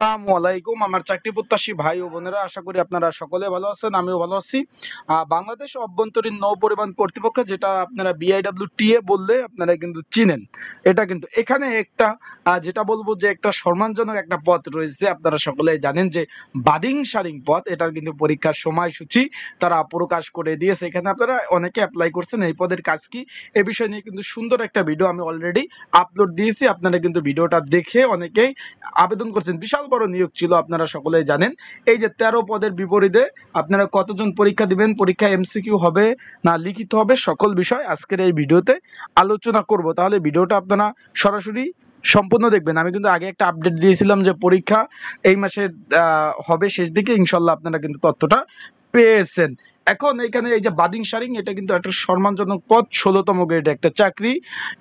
আসসালামু আলাইকুম আমার চাকরি প্রত্যাশী ভাই ও বোনেরা, আশা করি আপনারা সকলে ভালো আছেন, আমিও ভালো আছি। বাংলাদেশ অভ্যন্তরীণ নৌ পরিবহন কর্তৃপক্ষ, যেটা আপনারা BIWTA বললে আপনারা কিন্তু চিনেন। এটা কিন্তু এখানে একটা যেটা বলবো যে একটা সম্মানজনক একটা পদ রয়েছে, আপনারা সকলেই জানেন যে বাদিং সারিং পদ। এটার কিন্তু পরীক্ষার সময়সূচি তারা প্রকাশ করে দিয়েছে। এখানে আপনারা অনেকে অ্যাপ্লাই করছেন। এই পদের কাজ কি এ বিষয় নিয়ে কিন্তু সুন্দর একটা ভিডিও আমি অলরেডি আপলোড দিয়েছি। আপনারা কিন্তু ভিডিওটা দেখে অনেকেই আবেদন করছেন। বিশাল বড় নিয়োগ ছিল, আপনারা সকলেই জানেন। এই যে 13 পদের বিপরীতে আপনারা কতজন পরীক্ষা দিবেন, পরীক্ষা MCQ হবে না লিখিত হবে, সকল বিষয় আজকের এই ভিডিওতে আলোচনা করব। তাহলে ভিডিওটা আপনারা সরাসরি সম্পূর্ণ দেখবেন। আমি কিন্তু আগে একটা আপডেট দিয়েছিলাম যে পরীক্ষা এই মাসের হবে শেষ দিকে, ইনশাল্লাহ আপনারা কিন্তু তথ্যটা পেয়েছেন। এখন এখানে এই যে বাদিং সারিং, এটা কিন্তু একটা সম্মানজনক পদ, 16তম গ্রেডে একটা চাকরি।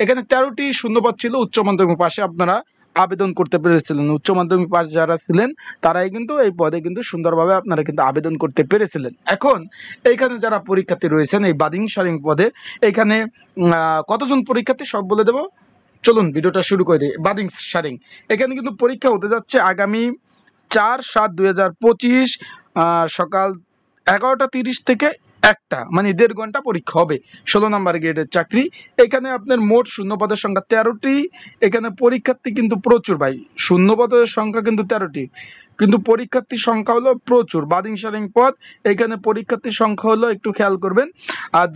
এখানে 13টি শূন্যপদ ছিল। উচ্চ মাধ্যমিক পাশে আপনারা আবেদন করতে পেরেছিলেন। উচ্চ মাধ্যমিক পাশ যারা ছিলেন তারাই কিন্তু এই পদে কিন্তু সুন্দরভাবে আপনারা কিন্তু আবেদন করতে পেরেছিলেন। এখন এইখানে যারা পরীক্ষার্থী রয়েছেন এই বাদিং সারিং পদে, এখানে কতজন পরীক্ষার্থী সব বলে দেব। চলুন ভিডিওটা শুরু করে দিই। বাদিং সারিং এখানে কিন্তু পরীক্ষা হতে যাচ্ছে আগামী 4/7/2025 সকাল 11টা 30 থেকে 1টা, মানে 1.5 ঘন্টা পরীক্ষা হবে। 16 নম্বর গ্রেডের চাকরি। এখানে আপনার মোট শূন্যপদের সংখ্যা 13টি। এখানে পরীক্ষার্থী কিন্তু প্রচুর ভাই, শূন্যপদের সংখ্যা কিন্তু 13টি, কিন্তু পরীক্ষার্থীর সংখ্যা হলো প্রচুর। বাদিং সারিং পদ, এখানে পরীক্ষার্থীর সংখ্যা হলো, একটু খেয়াল করবেন,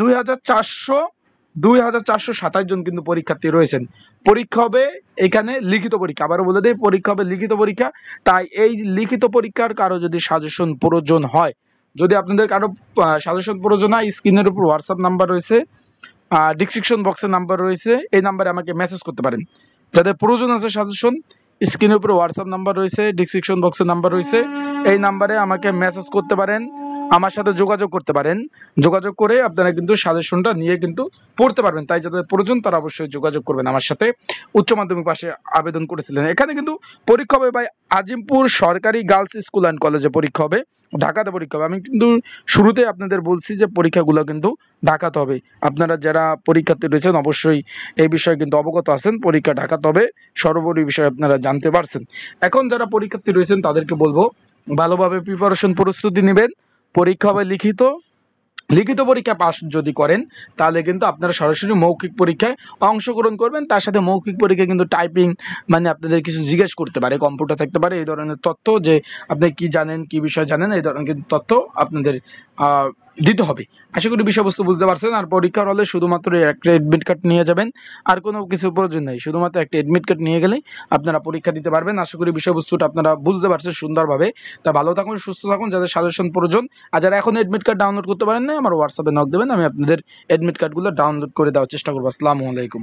2427 জন কিন্তু পরীক্ষার্থী রয়েছেন। পরীক্ষা হবে এখানে লিখিত পরীক্ষা, আবারও বলে দেই, পরীক্ষা হবে লিখিত পরীক্ষা। তাই এই লিখিত পরীক্ষার কারো যদি সাজেশন প্রয়োজন হয়, যদি আপনাদের কারো সাজেশন প্রয়োজন হয়, স্ক্রিনের উপর হোয়াটসঅ্যাপ নাম্বার রয়েছে, ডিসক্রিপশন বক্সের নাম্বার রয়েছে, এই নাম্বারে আমাকে মেসেজ করতে পারেন। যাদের প্রয়োজন আছে সাজেশন, স্ক্রিনের উপরে হোয়াটসঅ্যাপ নাম্বার রয়েছে, ডিসক্রিপশন বক্সের নাম্বার রয়েছে, এই নাম্বারে আমাকে মেসেজ করতে পারেন, আমার সাথে যোগাযোগ করতে পারেন। যোগাযোগ করে আপনারা কিন্তু সাজেশনটা নিয়ে কিন্তু পড়তে পারবেন। তাই যাদের প্রয়োজন তারা অবশ্যই যোগাযোগ করবেন আমার সাথে। উচ্চ মাধ্যমিক পাশে আবেদন করেছিলেন। এখানে কিন্তু পরীক্ষা হবে ভাই আজিমপুর সরকারি গার্লস স্কুল অ্যান্ড কলেজে পরীক্ষা হবে, ঢাকাতে পরীক্ষা হবে। আমি কিন্তু শুরুতে আপনাদের বলছি যে পরীক্ষাগুলো কিন্তু ঢাকাতে হবে। আপনারা যারা পরীক্ষার্থী রয়েছেন অবশ্যই এই বিষয়ে কিন্তু অবগত আছেন, পরীক্ষা ঢাকাতে হবে, সর্বোপরি বিষয়ে আপনারা জানতে পারছেন। এখন যারা পরীক্ষার্থী রয়েছেন তাদেরকে বলবো ভালোভাবে প্রিপারেশন প্রস্তুতি নেবেন। পরীক্ষা হবে লিখিত। লিখিত পরীক্ষা পাস যদি করেন তাহলে কিন্তু আপনারা সরাসরি মৌখিক পরীক্ষায় অংশগ্রহণ করবেন। তার সাথে মৌখিক পরীক্ষায় কিন্তু টাইপিং, মানে আপনাদের কিছু জিজ্ঞেস করতে পারে, কম্পিউটার থাকতে পারে, এই ধরনের তথ্য যে আপনি কি জানেন, কি বিষয় জানেন, এই ধরনের কিন্তু তথ্য আপনাদের দিতে হবে। আশা করি বিষয়বস্তু বুঝতে পারছেন। আর পরীক্ষার হলে শুধুমাত্র একটা এডমিট কার্ড নিয়ে যাবেন, আর কোনো কিছু প্রয়োজন নেই। শুধুমাত্র একটা এডমিট কার্ড নিয়ে গেলেই আপনারা পরীক্ষা দিতে পারবেন। আশা করি বিষয়বস্তুটা আপনারা বুঝতে পারছেন সুন্দরভাবে। তা ভালো থাকুন, সুস্থ থাকুন। যাদের সাজেশন প্রয়োজন আর যারা এখন এডমিট কার্ড ডাউনলোড করতে পারেন না, আমার হোয়াটসঅ্যাপে নক দেবেন, আমি আপনাদের এডমিট কার্ডগুলো ডাউনলোড করে দেওয়ার চেষ্টা করবো। আসসালামু আলাইকুম।